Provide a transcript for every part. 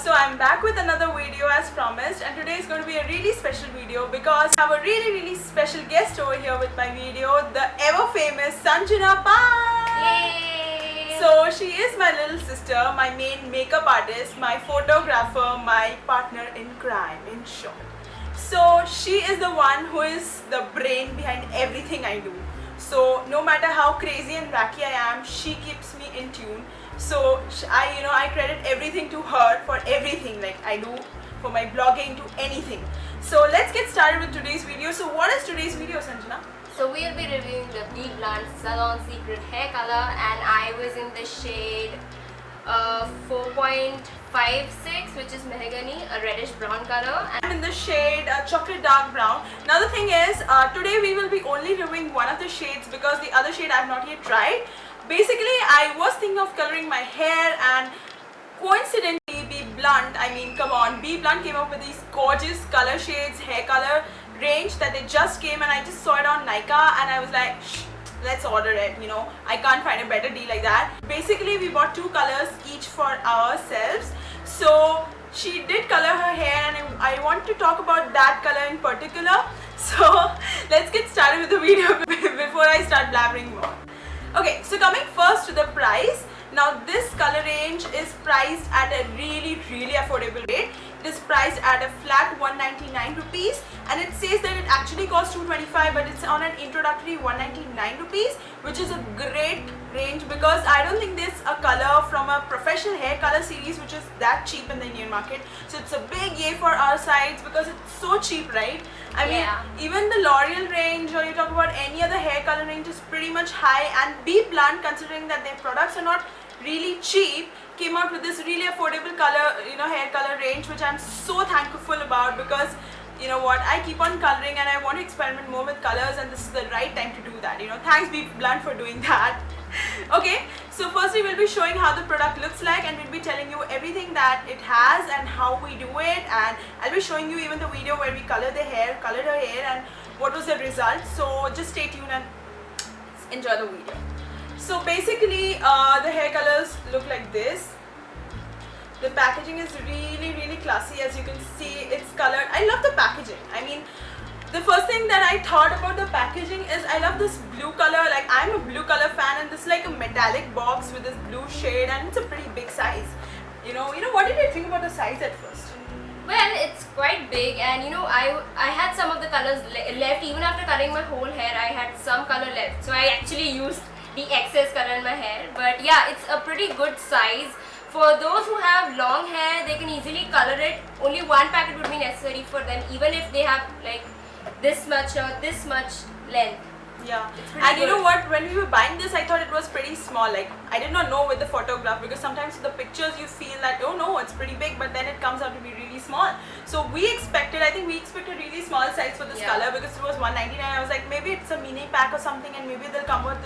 So I'm back with another video as promised, and today is going to be a really special video because I have a really special guest over here with my video, the ever famous Sanjana Pai. Yay! So she is my little sister, my main makeup artist, my photographer, my partner in crime, in short. So she is the one who is the brain behind everything I do. So no matter how crazy and wacky I am, she keeps me in tune. So I credit everything to her for everything, like I do for my blogging to anything. So let's get started with today's video. So what is today's video, Sanjana? So we'll be reviewing the BBlunt Salon Secret Hair Color, and I was in the shade 4.56, which is Mahogany, a reddish brown color. I'm in the shade chocolate dark brown. Now the thing is, today we will be only reviewing one of the shades because the other shade I have not yet tried. Basically, I was thinking of coloring my hair, and coincidentally BBlunt, BBlunt came up with these gorgeous color shades, hair color range that they just came, and I just saw it on Nykaa and I was like, let's order it, I can't find a better deal like that. Basically, we bought two colors each for ourselves. So she did color her hair, and I want to talk about that color in particular. So let's get started with the video before I start blabbering more. Okay, so coming first to the price. Now this color range is priced at a really affordable rate. It is priced at a flat 199 rupees, and it says that it actually costs 225, but it's on an introductory 199 rupees, which is a great range because I don't think there's a color from a professional hair color series which is that cheap in the Indian market. So it's a big yay for our sides because it's so cheap, right? I mean, even the L'Oreal range, or you talk about any other hair color range, is pretty much high, and BBlunt, considering that their products are not really cheap, came out with this really affordable color, hair color range, which I'm so thankful about because you know what, I keep on coloring and I want to experiment more with colors, and this is the right time to do that. Thanks BBlunt for doing that. Okay, so firstly we'll be showing how the product looks like, and we'll be telling you everything that it has and how we do it, and I'll be showing you even the video where we colored her hair, and what was the result. So just stay tuned and enjoy the video. So basically the hair colors look like this. The packaging is really classy. As you can see, it's colored. I love the packaging. I mean, the first thing that I thought about the packaging is I love this blue color. Like, I'm a blue color fan, and this is like a metallic box with this blue shade, and it's a pretty big size. What did you think about the size at first? Well, it's quite big, and I had some of the colors left. Even after coloring my whole hair, I had some color left, so I actually used the excess color in my hair. But yeah, it's a pretty good size. For those who have long hair, they can easily color it. Only one packet would be necessary for them, even if they have like this much or this much length. Yeah, and you know what, when we were buying this, I thought it was pretty small. Like, I did not know with the photograph, because sometimes with the pictures you feel that, oh no, it's pretty big, but then it comes out to be really small. So I think we expected really small size for this color because it was 199. I was like, maybe it's a mini pack or something, and maybe they'll come up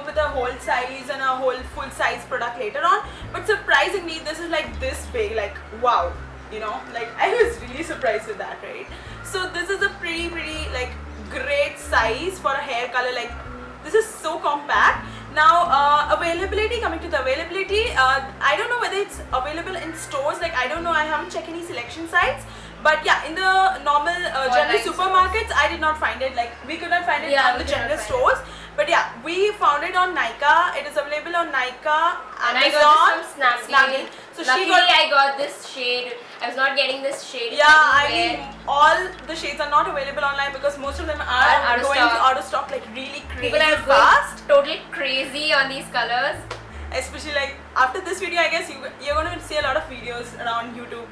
with a whole size and a whole full size product later on. But surprisingly, this is like this big. Like, wow, like I was really surprised with that, right? So this is a pretty like great size for a hair color. Like, this is so compact. Now availability, coming to the availability, I don't know whether it's available in stores. Like, I don't know, I haven't checked any selection sites, but yeah, in the normal general supermarkets I did not find it. Like, we could not find it on the general stores. But yeah, we found it on Nykaa. It is available on Nykaa, Amazon, Snapdeal. So luckily I got this shade. I was not getting this shade. Yeah, I mean, all the shades are not available online because most of them are going out of stock, like really crazy fast. Totally crazy on these colors. Especially like after this video, I guess you're going to see a lot of videos around YouTube,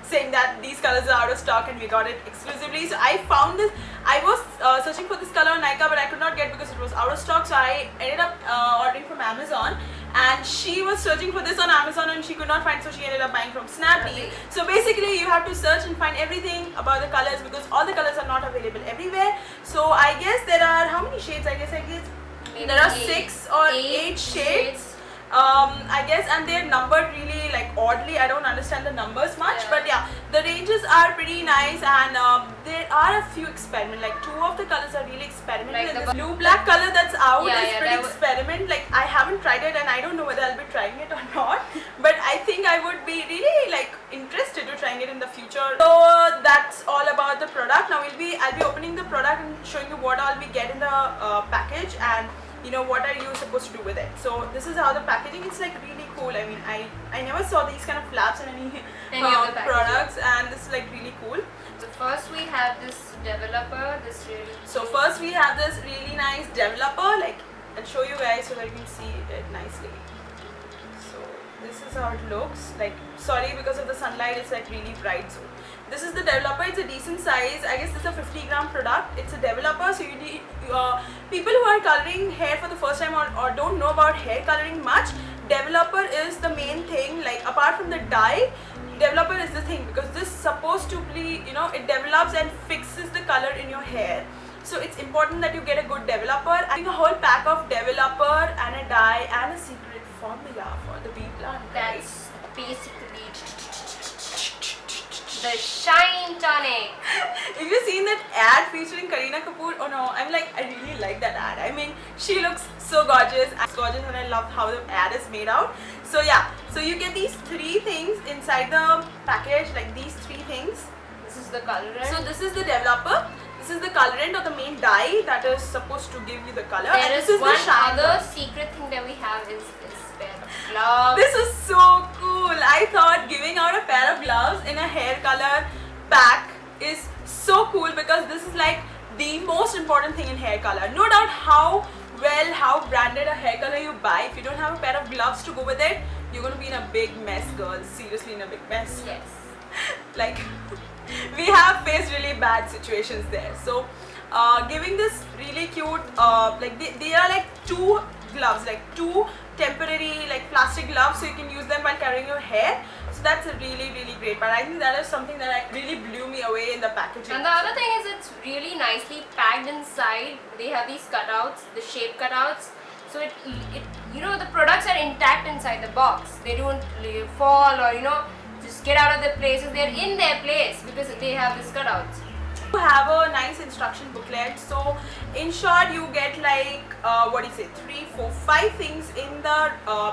saying that these colors are out of stock and we got it exclusively. So I found this. I was searching for this color on Nykaa, but I could not get because it was out of stock. So I ended up ordering from Amazon, and she was searching for this on Amazon and she could not find, so she ended up buying from Snapdeal. So basically you have to search and find everything about the colors because all the colors are not available everywhere. So I guess there are, how many shades? I guess maybe there are 6 or 8 shades. I guess, and they're numbered really like oddly. I don't understand the numbers much, but yeah, the ranges are pretty nice, and there are a few experiment. Like, 2 of the colors are really experimental. Like the blue black color that's out is pretty experiment. Like, I haven't tried it, and I don't know whether I'll be trying it or not. But I think I would be really like future. So that's all about the product. Now I'll be opening the product and showing you what all we get in the package, and you know what are you supposed to do with it. So this is how the packaging. It's like really cool. I mean, I never saw these kind of flaps in any of the products, and this is like really cool. So first we have this developer. So first we have this really nice developer. Like, I'll show you guys so that you can see it nicely. So this is how it looks. Like, sorry, because of the sunlight it's like really bright. So this is the developer. It's a decent size. I guess this is a 50-gram product. It's a developer, so you need people who are coloring hair for the first time or don't know about hair coloring much. Developer is the main thing. Like, apart from the dye, developer is the thing, because this is supposed to be, you know, it develops and fixes the color in your hair. So it's important that you get a good developer. Having a whole pack of developer and a dye and a secret formula for the BBlunt. That's basically the Shine Tonic. If you've seen that ad featuring Kareena Kapoor, oh no, I'm like, I really like that ad. I mean, she looks so gorgeous, and I love how the ad is made out. So yeah, so you get these 3 things inside the package, like these 3 things. This is the colorant. So this is the developer, this is the colorant or the main dye that is supposed to give you the color. There and is this is one the shine other one. secret thing that we have is this pair of gloves. This is so cool. I thought giving out a pair of gloves in a hair color pack is so cool, because this is like the most important thing in hair color. No doubt how branded a hair color you buy, if you don't have a pair of gloves to go with it, you're going to be in a big mess, girls. Seriously, in a big mess. Yes. Like, we have faced really bad situations there. So giving this really cute like they are like 2 gloves, like 2 temporary like plastic gloves, so you can use them while coloring your hair. So that's a really great part. I think that is something that really blew me away in the packaging. And the other thing is, it's really nicely packed inside. They have these cutouts, the shape cutouts, so it you know, the products are intact inside the box. They don't fall or, you know, just get out of their places. They're in their place because they have these cutouts. You have a nice instruction booklet. So in short, you get like 3, 4, 5 things in the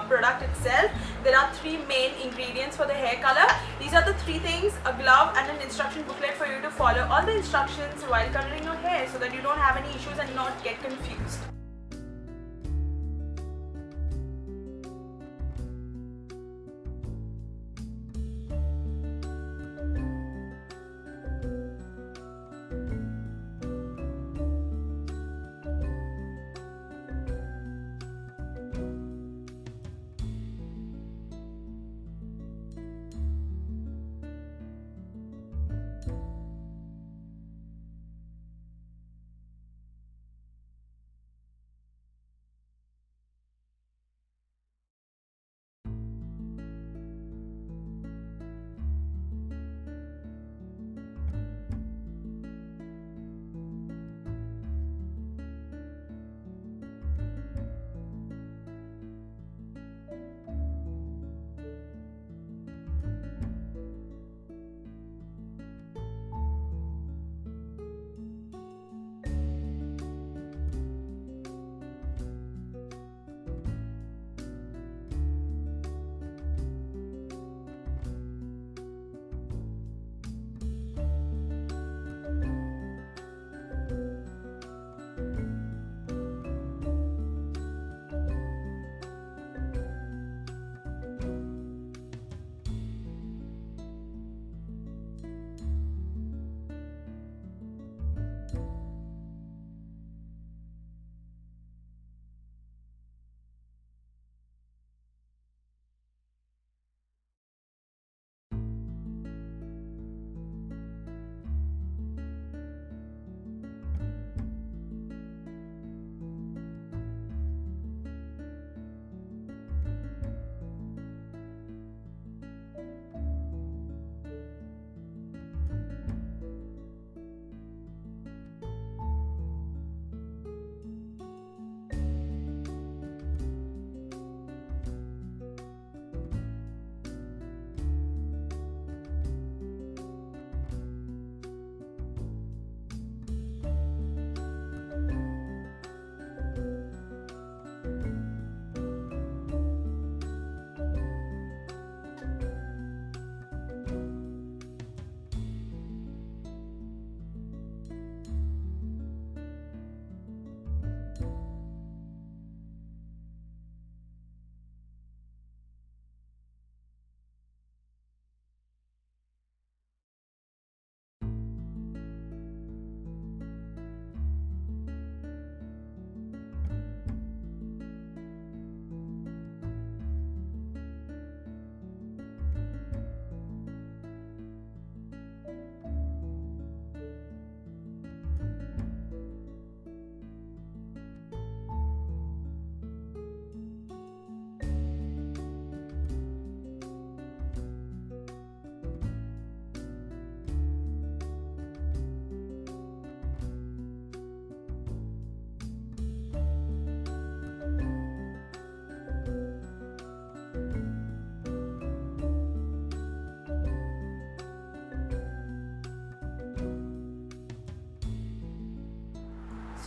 product itself. There are 3 main ingredients for the hair color. These are the 3 things: a glove and an instruction booklet for you to follow all the instructions while coloring your hair, so that you don't have any issues and not get confused.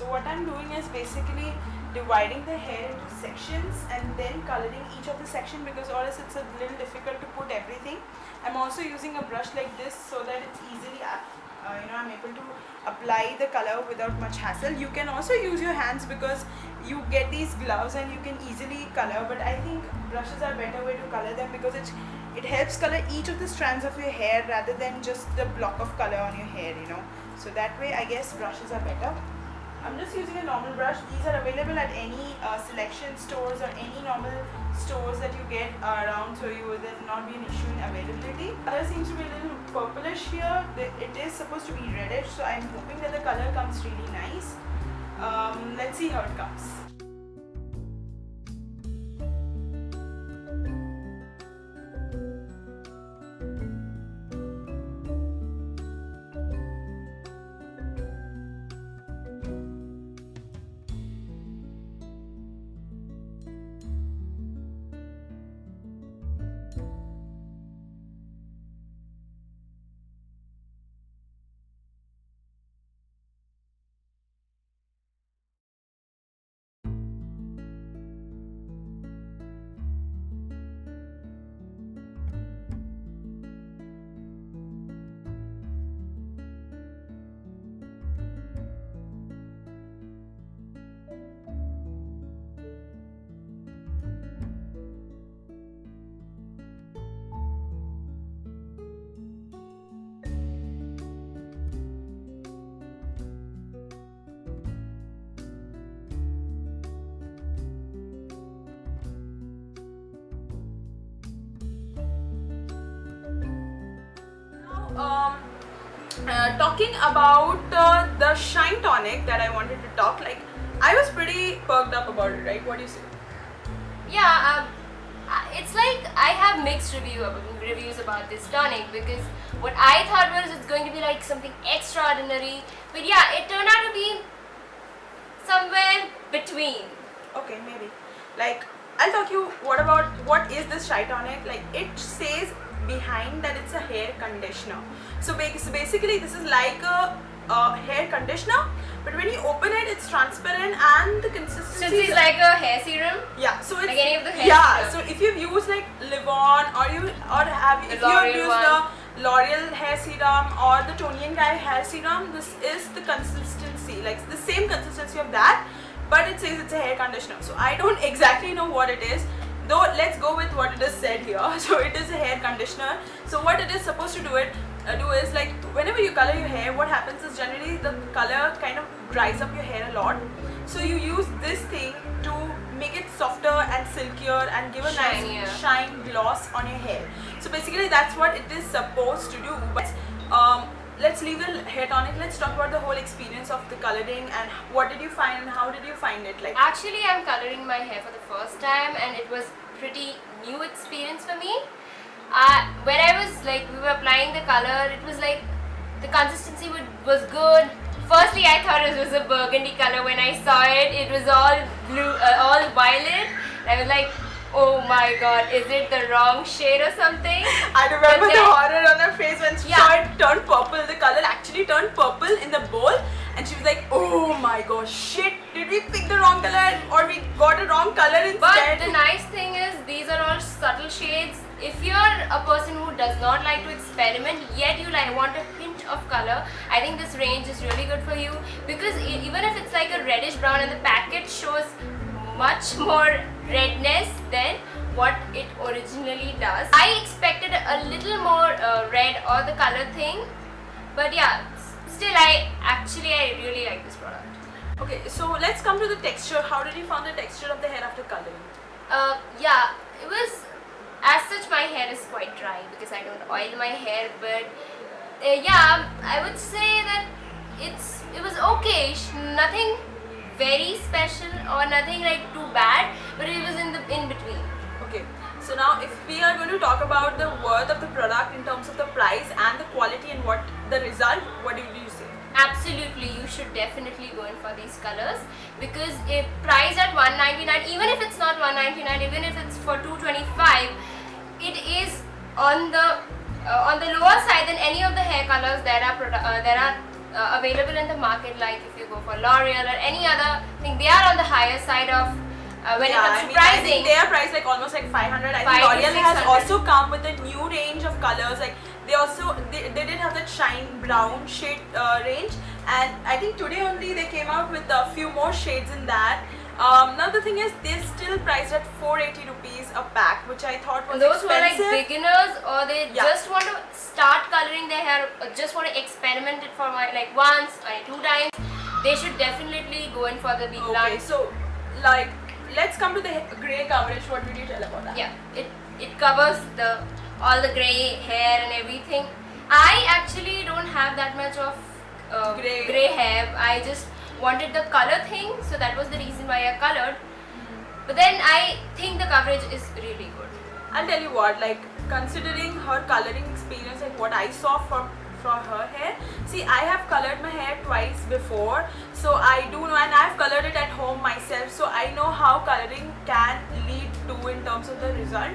So what I'm doing is basically dividing the hair into sections and then coloring each of the section, because or else it's a little difficult to put everything. I'm also using a brush like this so that it's easily I'm able to apply the color without much hassle. You can also use your hands because you get these gloves and you can easily color, but I think brushes are a better way to color them because it helps color each of the strands of your hair rather than just the block of color on your hair, so that way I guess brushes are better. I'm just using a normal brush. These are available at any selection stores or any normal stores that you get around, so you will then not be an issue in availability. Color seems to be a little purplish here. It is supposed to be reddish, so I'm hoping that the color comes really nice. Let's see how it comes. Talking about the Shine Tonic that I wanted to talk, like I was pretty perked up about it, right? What do you say? Yeah, it's like I have mixed reviews about this tonic, because what I thought was it's going to be like something extraordinary, but yeah, it turned out to be somewhere between. Okay, maybe. Like I'll talk you what is this Shine Tonic? Like it says behind that it's a hair conditioner. So basically this is like a hair conditioner, but when you open it, it's transparent and the consistency. Since it's like a hair serum. Yeah, so it's like any of the hair yeah. serum. So if you've used like Livon if you've used the L'Oreal hair serum or the Tonic hair serum, this is the consistency, like the same consistency of that, but it says it's a hair conditioner. So I don't exactly know what it is. Though let's go with what it is said here. So it is a hair conditioner. So what it is supposed to do is like whenever you color your hair, what happens is generally the color kind of dries up your hair a lot. So you use this thing to make it softer and silkier and give a Shinier. nice shine gloss on your hair. So basically that's what it is supposed to do. But let's leave the hair tonic. Let's talk about the whole experience of the coloring and what did you find and how did you find it? Like actually, I'm coloring my hair for the first time and it was pretty new experience for me. When I was like, we were applying the color, it was like the consistency was good. Firstly, I thought it was a burgundy color. When I saw it, it was all blue, all violet. I was like, oh my god, is it the wrong shade or something? I remember the horror on her face when she saw it turn purple. The color actually turned purple in the bowl and she was like, oh my gosh, shit, did we pick the wrong color or we got a wrong color instead? But the nice thing is these are all subtle shades. If you're a person who does not like to experiment yet you want a hint of color, I think this range is really good for you, because even if it's like a reddish brown and the packet shows much more redness than what it originally does. I expected a little more red or the color thing, but yeah, still I really like this product. Okay, so let's come to the texture. How did you find the texture of the hair after coloring? Yeah, it was, as such my hair is quite dry because I don't oil my hair, but yeah, I would say that it was okay, nothing very special or nothing like too bad, but it was in between. Okay, so now if we are going to talk about the worth of the product in terms of the price and the quality and what the result, what do you say? Absolutely, you should definitely go in for these colors, because if priced at $199, even if it's not $199, even if it's for $225, it is on the lower side than any of the hair colors that are available in the market, like if you go for L'Oreal or any other thing, they are on the higher side of when it comes to I pricing. think they are priced like almost like 500. I think 500 to L'Oreal has 600. also come with a new range of colors. Like they did have that shine brown shade range, and I think today only they came out with a few more shades in that. Now the thing is, they're still priced at 480 rupees a pack, which I thought was Those who are like expensive. beginners, or they Yeah. just want to start coloring their hair, or just want to experiment it for like once or 2 times, they should definitely go in for the BBlunt. Okay, so like let's come to the grey coverage. What did you tell about that? Yeah, it covers all the grey hair and everything. I actually don't have that much of grey hair. I just wanted the color thing, so that was the reason why I colored. But then I think the coverage is really good. I'll tell you what, like considering her coloring experience, like what I saw from her hair. See, I have colored my hair twice before, so I do know, and I've colored it at home myself, so I know how coloring can lead to in terms of the result.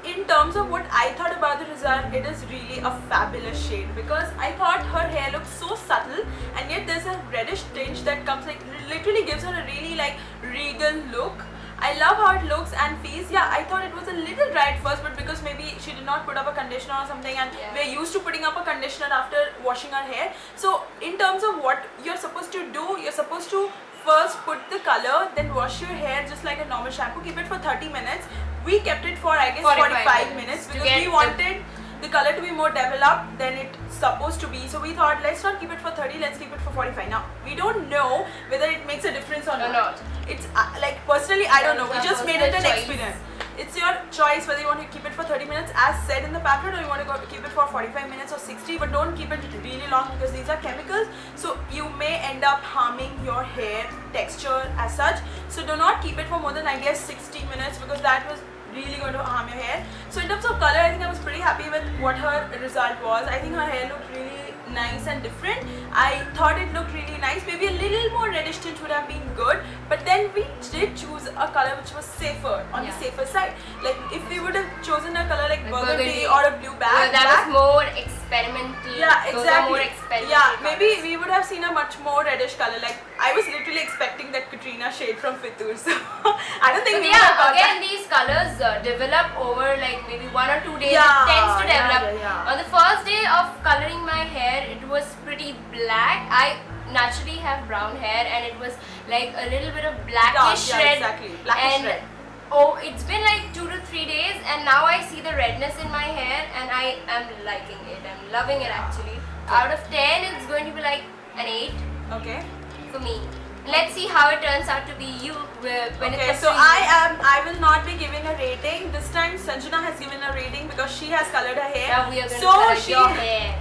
In terms of what I thought about the result, it is really a fabulous shade, because I thought her hair looked so subtle, and yet there's a reddish tinge that comes, like literally gives her a really like regal look. I love how it looks and feels. Yeah, I thought it was a little dry at first, but because maybe she did not put up a conditioner or something, and we're used to putting up a conditioner after washing our hair. So in terms of what you're supposed to do, you're supposed to first put the color, then wash your hair just like a normal shampoo, keep it for 30 minutes. We kept it for I guess 45 minutes because we wanted the color to be more developed than it's supposed to be. So we thought, let's not keep it for 30, let's keep it for 45. Now we don't know whether it makes a difference or not. It's like personally I don't know, we just made it an experiment. It's your choice whether you want to keep it for 30 minutes as said in the pamphlet, or you want to keep it for 45 minutes or 60, but don't keep it really long because these are chemicals, so you may end up harming your hair texture as such. So do not keep it for more than I guess 60 minutes, because that was really going to harm your hair. So in terms of color, I think I was pretty happy with what her result was. I think her hair looked really nice and different. I thought it looked really nice. Maybe a little more reddish tint would have been good, but then we did choose a color which was safer, on the safer side. Like if we would have chosen a color like burgundy or a blue black, that was more experimental. Yeah, exactly. Those are more experimental. Yeah, maybe we would have seen a much more reddish color. Like I was literally expecting that Katrina shade from Fitur. So I don't think we would have got again that. these colors develop over like maybe 1 or 2 days. Yeah, it tends to develop. yeah. On the first day of coloring my hair, it was pretty black. I naturally have brown hair, and it was like a little bit of blackish red. Exactly, blackish red. Oh, it's been like 2 to 3 days, and now I see the redness in my hair, and I am liking it. I'm loving it actually. Out of 10, it's going to be like an 8. Okay. For me. Let's see how it turns out to be you when it comes so to you. I will not be giving a rating. This time Sanjana has given a rating because she has colored her hair. Now we are going to color your hair.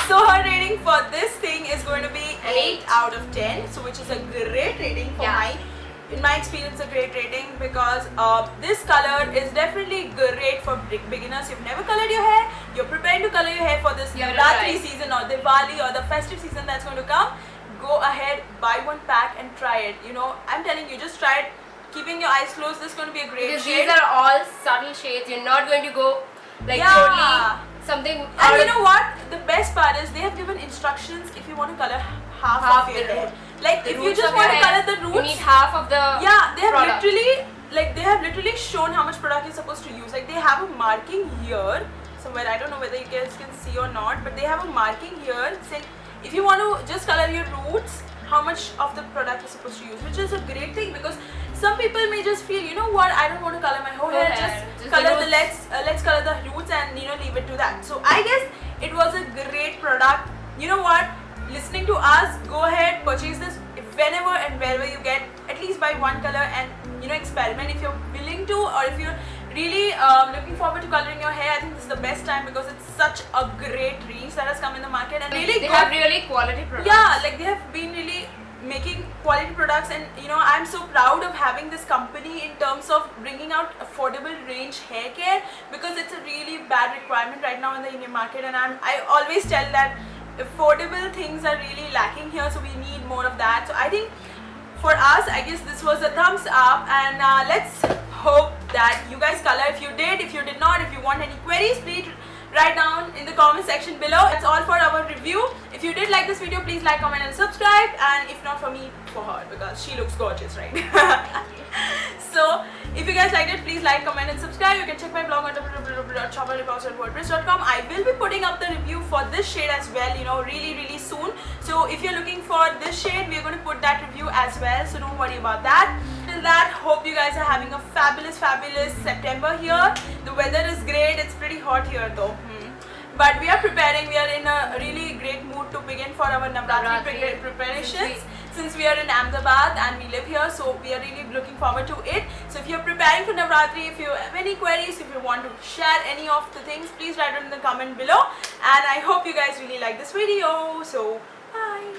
So her rating for this thing is going to be An 8 out of 10. So which is a great rating for in my experience, a great rating, because this color is definitely great for beginners. You've never colored your hair, you're preparing to color your hair for this Navratri season or Diwali or the festive season that's going to come. Go ahead, buy one pack and try it. You know, I'm telling you, just try it keeping your eyes closed. This is going to be a great shade. These are all subtle shades. You're not going to go like totally something. And you know what? The best part is they have given instructions if you want to color half of your hair. Like if you just want to color the roots, you need half of the they have literally shown how much product you're supposed to use. Like they have a marking here somewhere. I don't know whether you guys can see or not, but they have a marking here saying if you want to just color your roots, how much of the product you're supposed to use, which is a great thing, because some people may just feel, you know what, I don't want to color my whole hair, just color the let's color the roots and leave it to that. So I guess it was a great product. You know what, listening to us, go ahead, purchase this whenever and wherever you get, at least buy one color and experiment if you're willing to, or if you're really looking forward to coloring your hair. I think this is the best time because it's such a great range that has come in the market, and really they have really quality products. Yeah, like they have been really making quality products, and I'm so proud of having this company in terms of bringing out affordable range hair care, because it's a really bad requirement right now in the Indian market, and I always tell that affordable things are really lacking here, so we need more of that. So I think for us, I guess this was a thumbs up, and let's hope that you guys color. If you did, if you did not, if you want any queries, please write down in the comment section below. That's all for our review. If If you did like this video, please like, comment and subscribe, and if not for me, for her, because she looks gorgeous, right? So if you guys liked it, please like, comment and subscribe. You can check my blog on www.shopaholicpals.wordpress.com. I will be putting up the review for this shade as well, you know, really soon. So if you're looking for this shade, we're going to put that review as well, so don't worry about that. Till that, hope you guys are having a fabulous September here. The weather is great. It's pretty hot here though. But we are preparing. We are in a really great mood to begin for our Navratri preparations. Since we are in Ahmedabad and we live here, so we are really looking forward to it. So if you're preparing for Navratri, if you have any queries, if you want to share any of the things, please write it in the comment below. And I hope you guys really like this video. So bye.